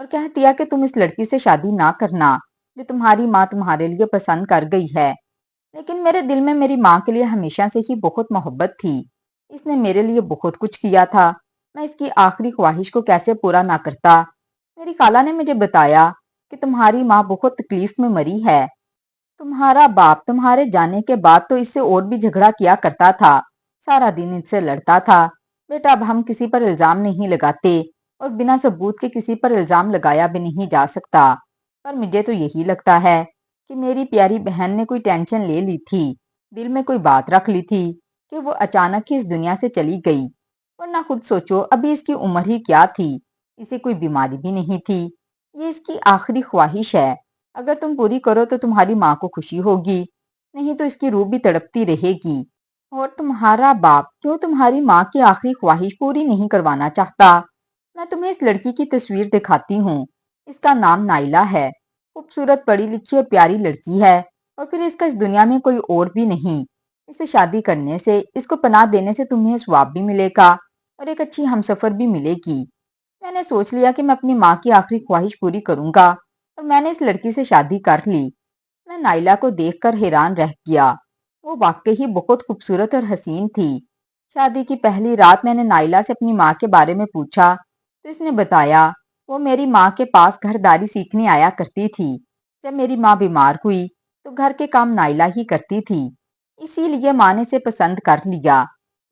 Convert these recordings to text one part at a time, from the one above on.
اور کہہ دیا کہ تم اس لڑکی سے شادی نہ کرنا جو تمہاری ماں تمہارے لیے پسند کر گئی ہے۔ لیکن میرے دل میں میری ماں کے لیے ہمیشہ سے ہی بہت محبت تھی۔ اس نے میرے لیے بہت کچھ کیا تھا، میں اس کی آخری خواہش کو کیسے پورا نہ کرتا۔ میری خالہ نے مجھے بتایا کہ تمہاری ماں بہت تکلیف میں مری ہے۔ تمہارا باپ تمہارے جانے کے بعد تو اس سے اور بھی جھگڑا کیا کرتا تھا، سارا دن اس سے لڑتا تھا۔ بیٹا اب ہم کسی پر الزام نہیں لگاتے اور بنا ثبوت کے کسی پر الزام لگایا بھی نہیں جا سکتا، پر مجھے تو یہی لگتا ہے کہ میری پیاری بہن نے کوئی ٹینشن لے لی تھی، دل میں کوئی بات رکھ لی تھی کہ وہ اچانک ہی اس دنیا سے چلی گئی۔ ورنہ خود سوچو ابھی اس کی عمر ہی کیا تھی، اسے کوئی بیماری بھی نہیں تھی، یہ اس کی آخری خواہش ہے، اگر تم پوری کرو تو تمہاری ماں کو خوشی ہوگی، نہیں تو اس کی روح بھی تڑپتی رہے گی۔ اور تمہارا باپ کیوں تمہاری ماں کی آخری خواہش پوری نہیں کروانا چاہتا؟ میں تمہیں اس لڑکی کی تصویر دکھاتی ہوں، اس کا نام نائلہ ہے، خوبصورت پڑھی لکھی اور پیاری لڑکی ہے، اور پھر اس کا اس دنیا میں کوئی اور بھی نہیں۔ اسے شادی کرنے سے، اس کو پناہ دینے سے تمہیں ثواب بھی ملے گا اور ایک اچھی ہمسفر بھی ملے گی۔ میں نے سوچ لیا کہ میں اپنی ماں کی آخری خواہش پوری کروں گا اور میں نے اس لڑکی سے شادی کر لی۔ میں نائلہ کو دیکھ کر حیران رہ گیا، وہ واقعی بہت خوبصورت اور حسین تھی۔ شادی کی پہلی رات میں نے نائلہ سے اپنی ماں کے بارے میں پوچھا تو اس نے بتایا وہ میری ماں کے پاس گھرداری سیکھنے آیا کرتی تھی، جب میری ماں بیمار ہوئی تو گھر کے کام نائلہ ہی کرتی تھی، اسی لیے ماں نے اسے پسند کر لیا۔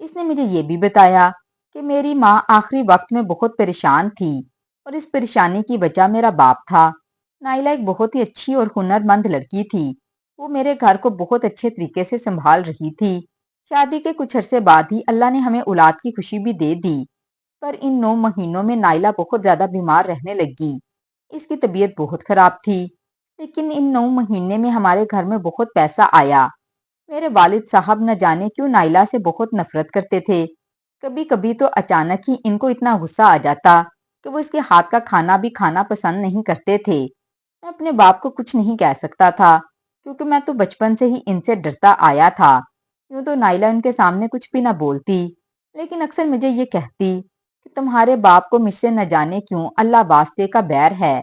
اس نے مجھے یہ بھی بتایا کہ میری ماں آخری وقت میں بہت پریشان تھی اور اس پریشانی کی وجہ میرا باپ تھا۔ نائلہ ایک بہت ہی اچھی اور ہنر مند لڑکی تھی، وہ میرے گھر کو بہت اچھے طریقے سے سنبھال رہی تھی۔ شادی کے کچھ عرصے بعد ہی اللہ نے ہمیں اولاد کی خوشی بھی دے دی، پر ان 9 مہینوں میں نائلہ بہت زیادہ بیمار رہنے لگی، اس کی طبیعت بہت خراب تھی۔ لیکن ان 9 مہینے میں ہمارے گھر میں بہت پیسہ آیا۔ میرے والد صاحب نہ جانے کیوں نائلہ سے بہت نفرت کرتے تھے، کبھی کبھی تو اچانک ہی ان کو اتنا غصہ آ جاتا کہ وہ اس کے ہاتھ کا کھانا بھی کھانا پسند نہیں کرتے تھے۔ میں اپنے باپ کو کچھ نہیں کہہ سکتا تھا کیونکہ میں تو بچپن سے ہی ان سے ڈرتا آیا تھا۔ یوں تو نائلہ ان کے سامنے کچھ بھی نہ بولتی، لیکن اکثر مجھے یہ کہتی کہ تمہارے باپ کو مجھ سے نہ جانے کیوں اللہ واسطے کا بیر ہے،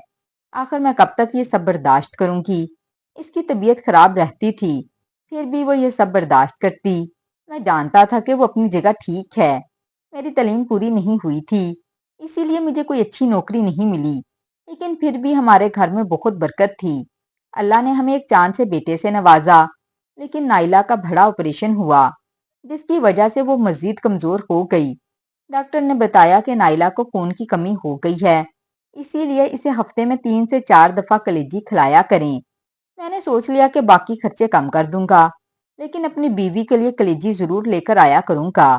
آخر میں کب تک یہ سب برداشت کروں گی۔ اس کی طبیعت خراب رہتی تھی، پھر بھی وہ یہ سب برداشت کرتی۔ میں جانتا تھا کہ وہ اپنی جگہ ٹھیک ہے، میری تعلیم پوری نہیں ہوئی تھی، اسی لیے مجھے کوئی اچھی نوکری نہیں ملی، لیکن پھر بھی ہمارے گھر میں بہت برکت تھی۔ اللہ نے ہمیں ایک چاند سے بیٹے سے نوازا، لیکن نائلہ کا بڑا آپریشن ہوا جس کی وجہ سے وہ مزید کمزور ہو گئی۔ ڈاکٹر نے بتایا کہ نائلہ کو خون کی کمی ہو گئی ہے، اسی لیے اسے ہفتے میں 3 سے 4 دفعہ کلیجی کھلایا کریں۔ میں نے سوچ لیا کہ باقی خرچے کم کر دوں گا، لیکن اپنی بیوی کے لیے کلیجی ضرور لے کر آیا کروں گا۔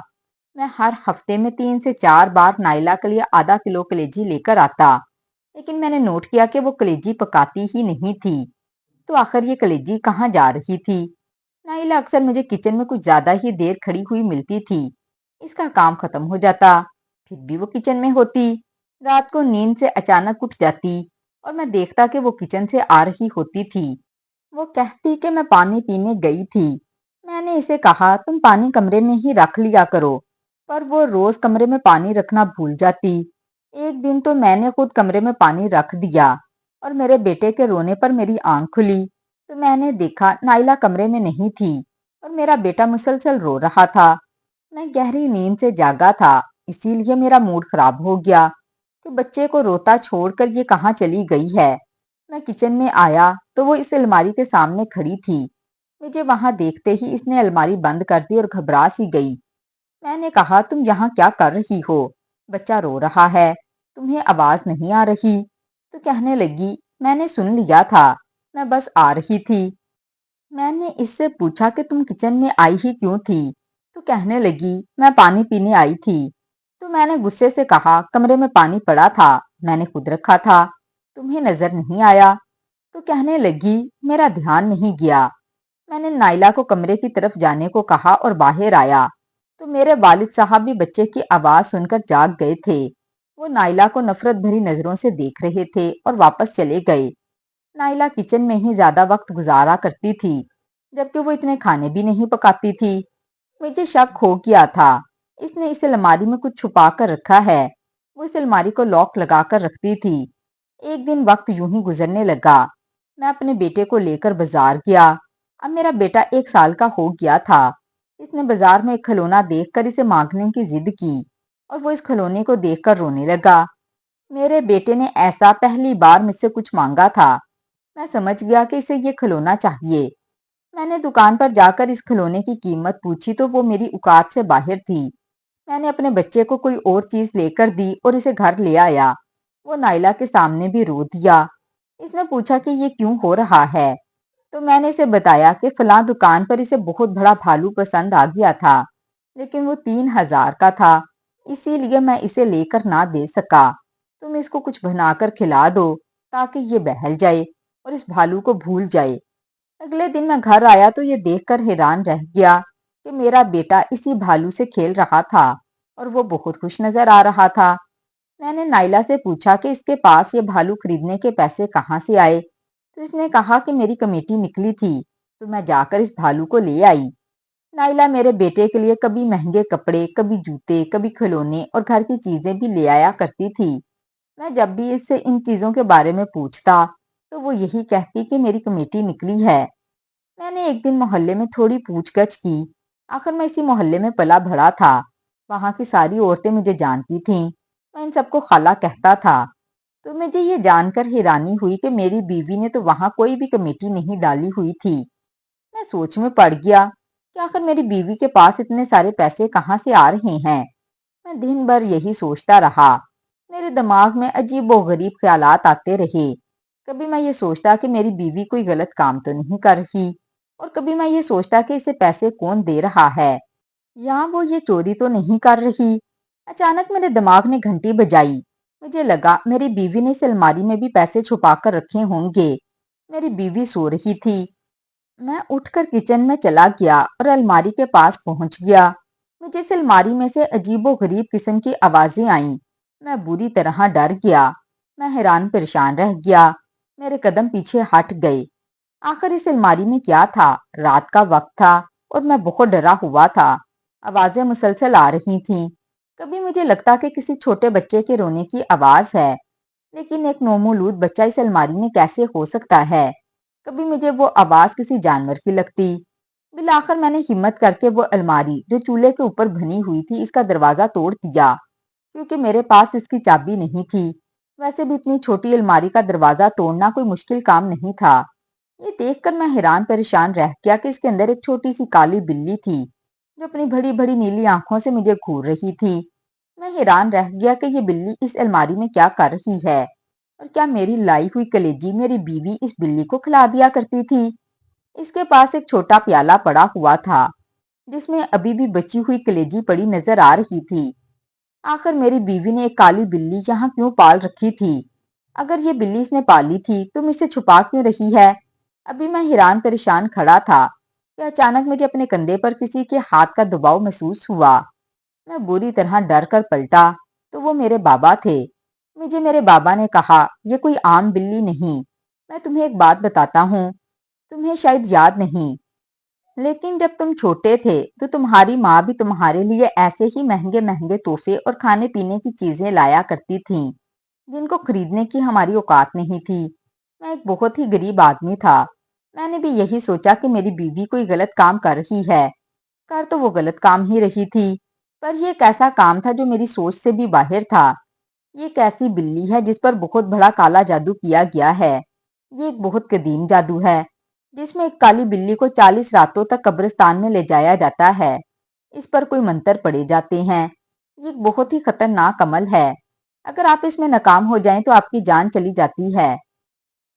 میں ہر ہفتے میں 3 سے 4 بار نائلہ کے لیے ½ کلو کلیجی لے کر آتا، لیکن میں نے نوٹ کیا کہ وہ کلیجی پکاتی ہی نہیں تھی، تو آخر یہ کلیجی کہاں جا رہی تھی؟ نائلہ اکثر مجھے کچن میں کچھ زیادہ ہی دیر کھڑی ہوئی ملتی تھی، اس کا کام ختم ہو جاتا، پھر بھی وہ کچن میں ہوتی۔ رات کو نیند سے اچانک اٹھ جاتی اور میں دیکھتا کہ وہ کچن سے آ رہی ہوتی تھی۔ وہ کہتی کہ میں پانی پینے گئی تھی۔ میں نے اسے کہا تم پانی کمرے میں ہی رکھ لیا کرو، پر وہ روز کمرے میں پانی رکھنا بھول جاتی۔ ایک دن تو میں نے خود کمرے میں پانی رکھ دیا اور میرے بیٹے کے رونے پر میری آنکھ کھلی تو میں نے دیکھا نائلہ کمرے میں نہیں تھی اور میرا بیٹا مسلسل رو رہا تھا۔ میں گہری نیند سے جاگا تھا، اسی لیے میرا موڈ خراب ہو گیا کہ بچے کو روتا چھوڑ کر یہ کہاں چلی گئی ہے۔ میں کچن میں آیا تو وہ اس الماری کے سامنے کھڑی تھی، مجھے وہاں دیکھتے ہی اس نے الماری بند کر دی اور گھبرا سی گئی۔ میں نے کہا تم یہاں کیا کر رہی ہو؟ بچہ رو رہا ہے، تمہیں آواز نہیں آ رہی؟ تو کہنے لگی میں نے سن لیا تھا، میں بس آ رہی تھی۔ میں نے اس سے پوچھا کہ تم کچن میں آئی ہی کیوں تھی؟ تو کہنے لگی میں پانی پینے آئی تھی۔ تو میں نے غصے سے کہا کمرے میں پانی پڑا تھا، میں نے خود رکھا تھا، تمہیں نظر نہیں آیا؟ تو کہنے لگی میرا دھیان نہیں گیا۔ میں نے نائلہ کو کمرے کی طرف جانے کو کہا اور باہر آیا تو میرے والد صاحب بھی بچے کی آواز سن کر جاگ گئے تھے۔ وہ نائلہ کو نفرت بھری نظروں سے دیکھ رہے تھے اور واپس چلے گئے۔ نائلہ کچن میں ہی زیادہ وقت گزارا کرتی تھی، جبکہ وہ اتنے کھانے بھی نہیں پکاتی تھی۔ مجھے شک ہو گیا تھا اس نے اس الماری میں کچھ چھپا کر رکھا ہے، وہ اس الماری کو لاک لگا کر رکھتی تھی۔ ایک دن وقت یوں ہی گزرنے لگا۔ میں اپنے بیٹے کو لے کر بازار گیا۔ اب میرا بیٹا 1 سال کا ہو گیا تھا۔ اس نے بازار میں ایک کھلونا دیکھ کر اسے مانگنے کی ضد کی اور وہ اس کھلونے کو دیکھ کر رونے لگا۔ میرے بیٹے نے ایسا پہلی بار مجھ سے کچھ مانگا تھا۔ میں سمجھ گیا کہ اسے یہ کھلونا چاہیے۔ میں نے دکان پر جا کر اس کھلونے کی قیمت پوچھی تو وہ میری اوقات سے باہر تھی۔ میں نے اپنے بچے کو کوئی اور چیز لے کر دی اور اسے گھر لے آیا۔ وہ نائلہ کے سامنے بھی رو دیا۔ اس نے پوچھا کہ یہ کیوں ہو رہا ہے؟ تو میں نے اسے بتایا کہ فلاں دکان پر اسے بہت بڑا بھالو پسند آ گیا تھا، لیکن وہ 3,000 کا تھا، اسی لیے میں اسے لے کر نہ دے سکا۔ تم اس کو کچھ بنا کر کھلا دو تاکہ یہ بہل جائے اور اس بھالو کو بھول جائے۔ اگلے دن میں گھر آیا تو یہ دیکھ کر حیران رہ گیا کہ میرا بیٹا اسی بھالو سے کھیل رہا تھا اور وہ بہت خوش نظر آ رہا تھا۔ میں نے نائلہ سے پوچھا کہ اس کے پاس یہ بھالو خریدنے کے پیسے کہاں سے آئے، تو اس نے کہا کہ میری کمیٹی نکلی تھی تو میں جا کر اس بھالو کو لے آئی۔ نائلہ میرے بیٹے کے لیے کبھی مہنگے کپڑے، کبھی جوتے، کبھی کھلونے اور گھر کی چیزیں بھی لے آیا کرتی تھی۔ میں جب بھی اس سے ان چیزوں کے بارے میں پوچھتا تو وہ یہی کہتی کہ میری کمیٹی نکلی ہے۔ میں نے ایک دن محلے میں تھوڑی پوچھ گچھ کی۔ آخر میں اسی محلے میں پلا بڑھا تھا۔ وہاں کی ساری عورتیں مجھے جانتی تھیں۔ میں ان سب کو خالہ کہتا تھا۔ تو مجھے یہ جان کر حیرانی ہوئی کہ میری بیوی نے تو وہاں کوئی بھی کمیٹی نہیں ڈالی ہوئی تھی۔ میں سوچ میں پڑ گیا کہ آخر میری بیوی کے پاس اتنے سارے پیسے کہاں سے آ رہے ہیں۔ میں دن بھر یہی سوچتا رہا۔ میرے دماغ میں عجیب و غریب خیالات آتے رہے۔ کبھی میں یہ سوچتا کہ میری بیوی کوئی غلط کام تو نہیں کر رہی، اور کبھی میں یہ سوچتا کہ اسے پیسے کون دے رہا ہے، یا وہ یہ چوری تو نہیں کر رہی۔ اچانک میرے دماغ نے گھنٹی بجائی۔ مجھے لگا میری بیوی نے اس الماری میں بھی پیسے چھپا کر رکھے ہوں گے۔ میری بیوی سو رہی تھی۔ میں اٹھ کر کچن میں چلا گیا اور الماری کے پاس پہنچ گیا۔ مجھے اس الماری میں سے عجیب و غریب قسم کی آوازیں آئیں۔ میں بری طرح ڈر گیا۔ میں حیران پریشان رہ گیا۔ میرے قدم پیچھے ہٹ گئے۔ آخر اس الماری میں کیا تھا؟ رات کا وقت تھا اور میں بہت ڈرا ہوا تھا۔ آوازیں مسلسل آ رہی تھیں۔ کبھی مجھے لگتا کہ کسی چھوٹے بچے کے رونے کی آواز ہے، لیکن ایک نومولود بچہ اس الماری میں کیسے ہو سکتا ہے؟ کبھی مجھے وہ آواز کسی جانور کی لگتی۔ بالآخر میں نے ہمت کر کے وہ الماری جو چولہے کے اوپر بنی ہوئی تھی اس کا دروازہ توڑ دیا، کیونکہ میرے پاس اس کی چابی نہیں تھی۔ ویسے بھی اتنی چھوٹی الماری کا دروازہ توڑنا کوئی مشکل کام نہیں تھا۔ یہ دیکھ کر میں حیران پریشان رہ گیا کہ اس کے اندر ایک چھوٹی سی کالی بلی تھی جو اپنی بڑی بڑی نیلی آنکھوں سے مجھے گھور رہی تھی۔ میں حیران رہ گیا کہ یہ بلی اس الماری میں کیا کر رہی ہے، اور کیا میری لائی ہوئی کلیجی میری بیوی اس بلی کو کھلا دیا کرتی تھی؟ اس کے پاس ایک چھوٹا پیالہ پڑا ہوا تھا جس میں ابھی بھی بچی ہوئی کلیجی پڑی نظر آ رہی تھی۔ آخر میری بیوی نے ایک کالی بلی یہاں کیوں پال رکھی تھی؟ اگر یہ بلی اس نے پالی تھی تو مجھ سے چھپا کیوں رہی ہے؟ ابھی میں حیران پریشان کھڑا تھا کہ اچانک مجھے اپنے کندھے پر کسی کے ہاتھ کا دباؤ محسوس ہوا۔ میں بری طرح ڈر کر پلٹا تو وہ میرے بابا تھے۔ مجھے میرے بابا نے کہا، یہ کوئی عام بلی نہیں، میں تمہیں ایک بات بتاتا ہوں، تمہیں شاید یاد نہیں، لیکن جب تم چھوٹے تھے تو تمہاری ماں بھی تمہارے لیے ایسے ہی مہنگے مہنگے تحفے اور کھانے پینے کی چیزیں لایا کرتی تھیں جن کو خریدنے کی ہماری اوقات نہیں تھی۔ میں ایک بہت ہی غریب آدمی تھا۔ میں نے بھی یہی سوچا کہ میری بیوی کوئی غلط کام کر رہی ہے۔ کر تو وہ غلط کام ہی رہی تھی، پر یہ ایک ایسا کام تھا جو میری سوچ سے بھی باہر تھا۔ یہ ایک ایسی بلی ہے جس پر بہت بڑا کالا جادو کیا گیا ہے۔ یہ ایک بہت قدیم جادو ہے جس میں ایک کالی بلی کو 40 راتوں تک قبرستان میں لے جایا جاتا ہے۔ اس پر کوئی منتر پڑے جاتے ہیں۔ یہ ایک بہت ہی خطرناک عمل ہے۔ اگر آپ اس میں ناکام ہو جائیں تو آپ کی جان چلی جاتی ہے۔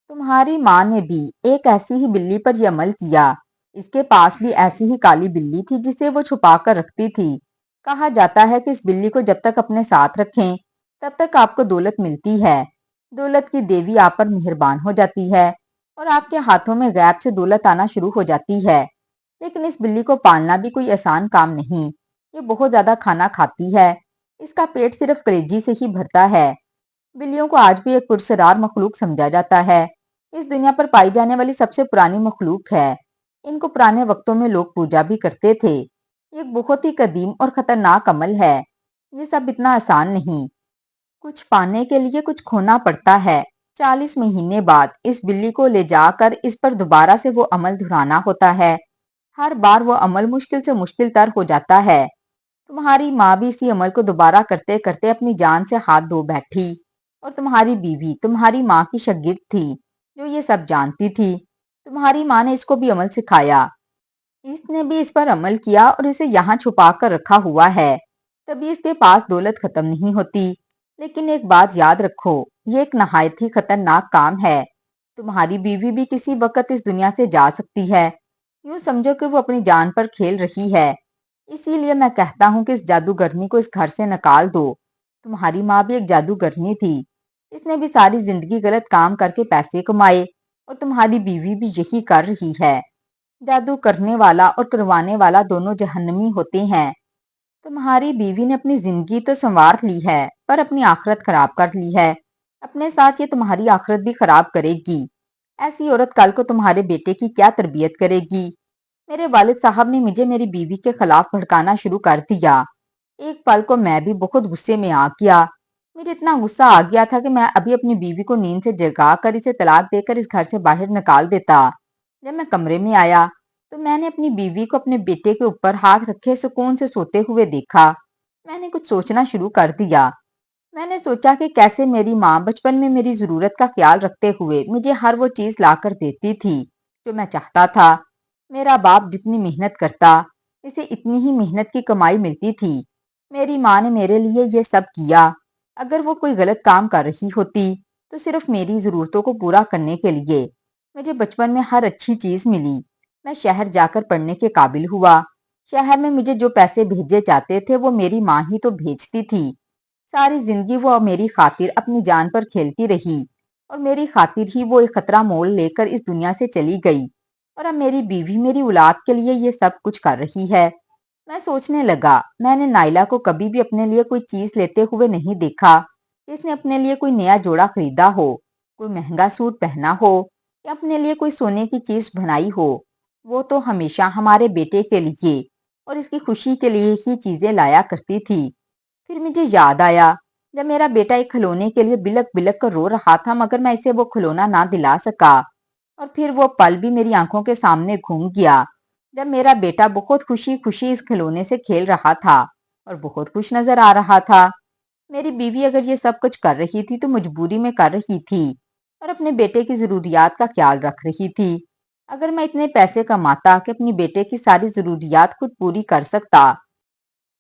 تمہاری ماں نے بھی ایک ایسی ہی بلی پر یہ عمل کیا۔ اس کے پاس بھی ایسی ہی کالی بلی تھی جسے وہ چھپا کر رکھتی تھی۔ کہا جاتا ہے کہ اس بلی کو جب تک اپنے ساتھ رکھیں تب تک آپ کو دولت ملتی ہے۔ دولت کی دیوی آپ پر مہربان ہو جاتی ہے اور آپ کے ہاتھوں میں غیب سے دولت آنا شروع ہو جاتی ہے۔ لیکن اس بلی کو پالنا بھی کوئی آسان کام نہیں۔ یہ بہت زیادہ کھانا کھاتی ہے۔ اس کا پیٹ صرف کلیجی سے ہی بھرتا ہے۔ بلیوں کو آج بھی ایک پرسرار مخلوق سمجھا جاتا ہے۔ اس دنیا پر پائی جانے والی سب سے پرانی مخلوق ہے۔ ان کو پرانے وقتوں میں لوگ پوجا بھی کرتے تھے۔ یہ ایک بہت ہی قدیم اور خطرناک عمل ہے۔ یہ سب اتنا آسان نہیں۔ کچھ پانے کے لیے کچھ کھونا پڑتا ہے، 40 مہینے بعد اس بلی کو لے جا کر اس پر دوبارہ سے وہ عمل دہرانا ہوتا ہے۔ ہر بار وہ عمل مشکل سے مشکل تر ہو جاتا ہے۔ تمہاری ماں بھی اسی عمل کو دوبارہ کرتے کرتے اپنی جان سے ہاتھ دھو بیٹھی، اور تمہاری بیوی تمہاری ماں کی شاگرد تھی جو یہ سب جانتی تھی۔ تمہاری ماں نے اس کو بھی عمل سکھایا، اس نے بھی اس پر عمل کیا اور اسے یہاں چھپا کر رکھا ہوا ہے۔ کبھی اس کے پاس دولت ختم نہیں ہوتی، لیکن ایک بات یاد رکھو، یہ ایک نہایت ہی خطرناک کام ہے۔ تمہاری بیوی بھی کسی وقت اس دنیا سے جا سکتی ہے۔ یوں سمجھو کہ وہ اپنی جان پر کھیل رہی ہے۔ اسی لیے میں کہتا ہوں کہ اس جادوگرنی کو اس گھر سے نکال دو۔ تمہاری ماں بھی ایک جادوگرنی تھی، اس نے بھی ساری زندگی غلط کام کر کے پیسے کمائے، اور تمہاری بیوی بھی یہی کر رہی ہے۔ جادو کرنے والا اور کروانے والا دونوں جہنمی ہوتے ہیں۔ تمہاری بیوی نے اپنی زندگی تو سنوار لی ہے، پر اپنی آخرت خراب کر لی ہے۔ اپنے ساتھ یہ تمہاری آخرت بھی خراب کرے گی۔ ایسی عورت کل کو تمہارے بیٹے کی کیا تربیت کرے گی؟ میرے والد صاحب نے مجھے میری بیوی کے خلاف بھڑکانا شروع کر دیا۔ ایک پل کو میں بھی بہت غصے میں آ گیا۔ مجھے اتنا غصہ آ گیا تھا کہ میں ابھی اپنی بیوی کو نیند سے جگا کر اسے طلاق دے کر اس گھر سے باہر نکال دیتا۔ جب میں کمرے میں آیا تو میں نے اپنی بیوی کو اپنے بیٹے کے اوپر ہاتھ رکھے سکون سے سوتے ہوئے دیکھا۔ میں نے کچھ سوچنا شروع کر دیا۔ میں نے سوچا کہ کیسے میری ماں بچپن میں میری ضرورت کا خیال رکھتے ہوئے مجھے ہر وہ چیز لا کر دیتی تھی جو میں چاہتا تھا۔ میرا باپ جتنی محنت کرتا، اسے اتنی ہی محنت کی کمائی ملتی تھی۔ میری ماں نے میرے لیے یہ سب کیا۔ اگر وہ کوئی غلط کام کر رہی ہوتی تو صرف میری ضرورتوں کو پورا کرنے کے لیے۔ مجھے بچپن میں ہر اچھی چیز ملی۔ میں شہر جا کر پڑھنے کے قابل ہوا۔ شہر میں مجھے جو پیسے بھیجے جاتے تھے وہ میری ماں ہی تو بھیجتی تھی۔ ساری زندگی وہ میری خاطر اپنی جان پر کھیلتی رہی، اور میری خاطر ہی وہ ایک خطرہ مول لے کر اس دنیا سے چلی گئی، اور اب میری بیوی میری اولاد کے لیے یہ سب کچھ کر رہی ہے۔ میں سوچنے لگا، میں نے نائلہ کو کبھی بھی اپنے لیے کوئی چیز لیتے ہوئے نہیں دیکھا کہ اس نے اپنے لیے کوئی نیا جوڑا خریدا ہو، کوئی مہنگا سوٹ پہنا ہو، یا اپنے لیے کوئی سونے کی چیز بنائی ہو۔ وہ تو ہمیشہ ہمارے بیٹے کے لیے اور اس کی خوشی کے لیے ہی چیزیں لایا کرتی تھی۔ پھر مجھے یاد آیا، جب میرا بیٹا ایک کھلونے کے لیے بلک بلک کر رو رہا تھا مگر میں اسے وہ کھلونا نہ دلا سکا، اور پھر وہ پل بھی میری آنکھوں کے سامنے گھوم گیا جب میرا بیٹا بہت خوشی خوشی اس کھلونے سے کھیل رہا تھا اور بہت خوش نظر آ رہا تھا۔ میری بیوی اگر یہ سب کچھ کر رہی تھی تو مجبوری میں کر رہی تھی، اور اپنے بیٹے کی ضروریات کا خیال رکھ رہی تھی۔ اگر میں اتنے پیسے کماتا کہ اپنی بیٹے کی ساری ضروریات خود پوری کر سکتا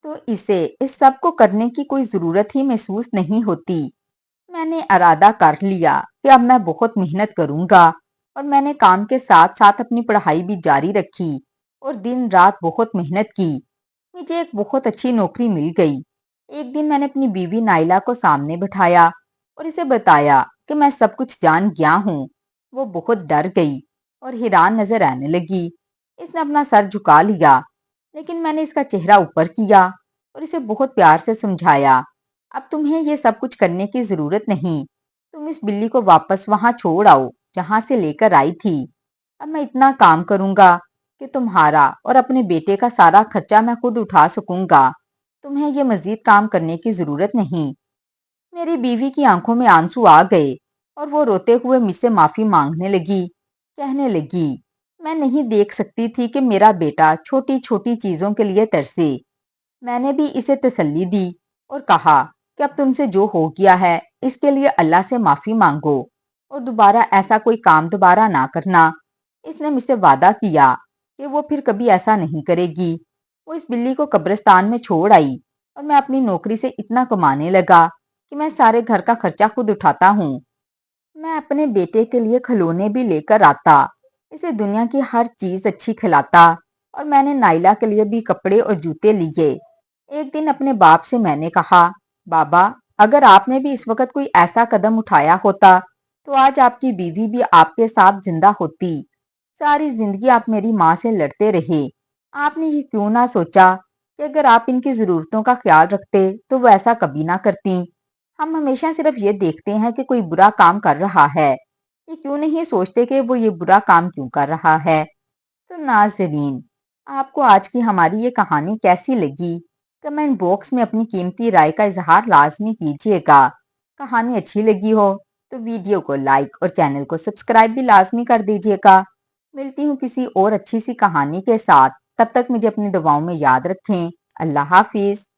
تو اسے اس سب کو کرنے کی کوئی ضرورت ہی محسوس نہیں ہوتی۔ میں نے ارادہ کر لیا کہ اب میں بہت محنت کروں گا، اور میں نے کام کے ساتھ ساتھ اپنی پڑھائی بھی جاری رکھی اور دن رات بہت محنت کی۔ مجھے ایک بہت اچھی نوکری مل گئی۔ ایک دن میں نے اپنی بیوی نائلہ کو سامنے بٹھایا اور اسے بتایا کہ میں سب کچھ جان گیا ہوں۔ وہ بہت ڈر گئی اور حیران نظر آنے لگی۔ اس نے اپنا سر جھکا لیا، لیکن میں نے اس کا چہرہ اوپر کیا اور اسے بہت پیار سے سمجھایا، اب تمہیں یہ سب کچھ کرنے کی ضرورت نہیں۔ تم اس بلی کو واپس وہاں چھوڑ آؤ جہاں سے لے کر آئی تھی۔ اب میں اتنا کام کروں گا کہ تمہارا اور اپنے بیٹے کا سارا خرچہ میں خود اٹھا سکوں گا۔ تمہیں یہ مزید کام کرنے کی ضرورت نہیں۔ میری بیوی کی آنکھوں میں آنسو آ گئے اور وہ روتے ہوئے مجھ سے معافی مانگنے لگی، کہنے لگی، میں نہیں دیکھ سکتی تھی کہ میرا بیٹا چھوٹی چھوٹی چیزوں کے لیے ترسے۔ میں نے بھی اسے تسلی دی اور کہا کہ اب تم سے جو ہو گیا ہے اس کے لیے اللہ سے معافی مانگو اور دوبارہ ایسا کوئی کام دوبارہ نہ کرنا۔ اس نے مجھ سے وعدہ کیا کہ وہ پھر کبھی ایسا نہیں کرے گی۔ وہ اس بلی کو قبرستان میں چھوڑ آئی اور میں اپنی نوکری سے اتنا کمانے لگا کہ میں سارے گھر کا خرچہ خود اٹھاتا ہوں۔ میں اپنے بیٹے کے لیے کھلونے بھی لے کر آتا، اسے دنیا کی ہر چیز اچھی کھلاتا، اور میں نے نائلہ کے لیے بھی کپڑے اور جوتے لیے۔ ایک دن اپنے باپ سے میں نے کہا، بابا، اگر آپ نے بھی اس وقت کوئی ایسا قدم اٹھایا ہوتا تو آج آپ کی بیوی بھی آپ کے ساتھ زندہ ہوتی۔ ساری زندگی آپ میری ماں سے لڑتے رہے۔ آپ نے یہ کیوں نہ سوچا کہ اگر آپ ان کی ضرورتوں کا خیال رکھتے تو وہ ایسا کبھی نہ کرتی؟ ہم ہمیشہ صرف یہ دیکھتے ہیں کہ کوئی برا کام کر رہا ہے، یہ کیوں نہیں سوچتے کہ وہ یہ برا کام کیوں کر رہا ہے؟ تو ناظرین، آپ کو آج کی ہماری یہ کہانی کیسی لگی؟ کمنٹ باکس میں اپنی قیمتی رائے کا اظہار لازمی کیجیے گا۔ کہانی اچھی لگی ہو تو ویڈیو کو لائک اور چینل کو سبسکرائب بھی لازمی کر دیجیے گا۔ ملتی ہوں کسی اور اچھی سی کہانی کے ساتھ، تب تک مجھے اپنی دعاؤں میں یاد رکھیں۔ اللہ حافظ۔